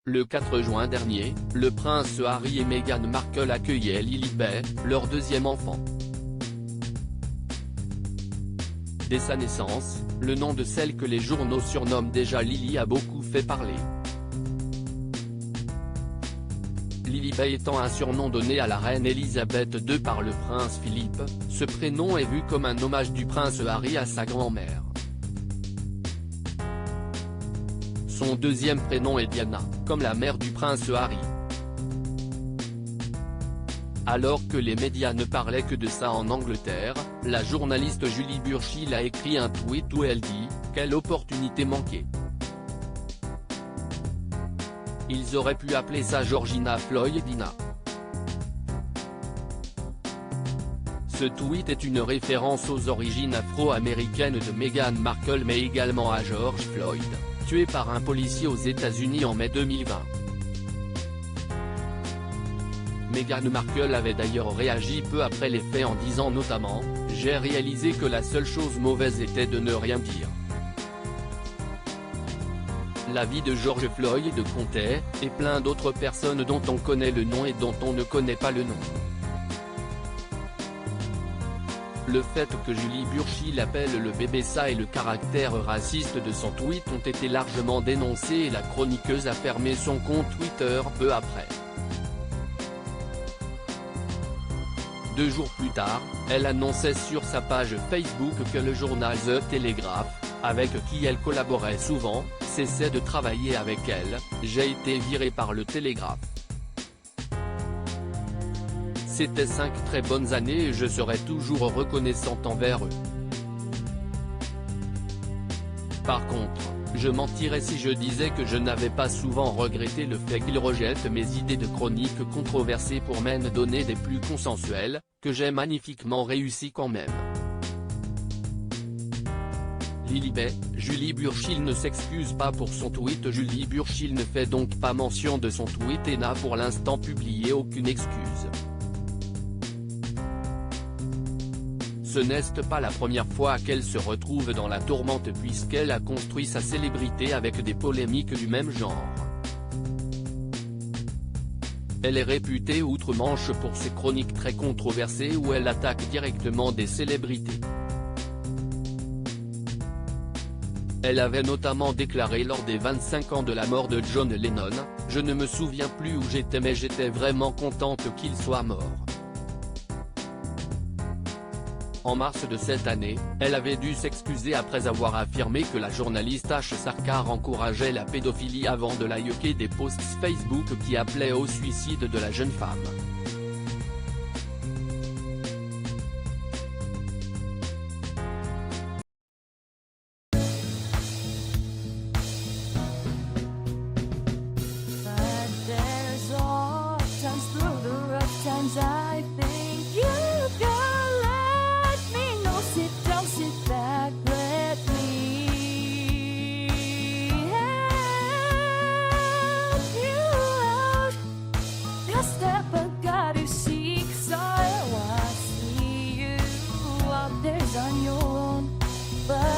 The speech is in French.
Le 4 juin dernier, le prince Harry et Meghan Markle accueillaient Lilibet, leur deuxième enfant. Dès sa naissance, le nom de celle que les journaux surnomment déjà Lily a beaucoup fait parler. Lilibet étant un surnom donné à la reine Elisabeth II par le prince Philippe, ce prénom est vu comme un hommage du prince Harry à sa grand-mère. Son deuxième prénom est Diana, comme la mère du prince Harry. Alors que les médias ne parlaient que de ça en Angleterre, la journaliste Julie Burchill a écrit un tweet où elle dit « Quelle opportunité manquée ». Ils auraient pu appeler ça Georgina Floydina. Ce tweet est une référence aux origines afro-américaines de Meghan Markle mais également à George Floyd, tué par un policier aux États-Unis en mai 2020. Meghan Markle avait d'ailleurs réagi peu après les faits en disant notamment « J'ai réalisé que la seule chose mauvaise était de ne rien dire ». La vie de George Floyd comptait, et plein d'autres personnes dont on connaît le nom et dont on ne connaît pas le nom. Le fait que Julie Burchill appelle le bébé ça et le caractère raciste de son tweet ont été largement dénoncés et la chroniqueuse a fermé son compte Twitter peu après. 2 jours plus tard, elle annonçait sur sa page Facebook que le journal The Telegraph, avec qui elle collaborait souvent, cessait de travailler avec elle. « J'ai été virée par le Télégraphe. C'était 5 très bonnes années et je serai toujours reconnaissante envers eux. Par contre, je mentirais si je disais que je n'avais pas souvent regretté le fait qu'ils rejettent mes idées de chroniques controversées pour m'en donner des plus consensuelles, que j'ai magnifiquement réussi quand même. » Lilibet, Julie Burchill ne s'excuse pas pour son tweet. Julie Burchill ne fait donc pas mention de son tweet et n'a pour l'instant publié aucune excuse. Ce n'est pas la première fois qu'elle se retrouve dans la tourmente puisqu'elle a construit sa célébrité avec des polémiques du même genre. Elle est réputée outre-Manche pour ses chroniques très controversées où elle attaque directement des célébrités. Elle avait notamment déclaré lors des 25 ans de la mort de John Lennon « Je ne me souviens plus où j'étais mais j'étais vraiment contente qu'il soit mort ». En mars de cette année, elle avait dû s'excuser après avoir affirmé que la journaliste H. Sarkar encourageait la pédophilie avant de liker des posts Facebook qui appelaient au suicide de la jeune femme. I think you can let me know. Sit down, sit back, let me help you out. The step I gotta seek, so I see you out there's on your own, but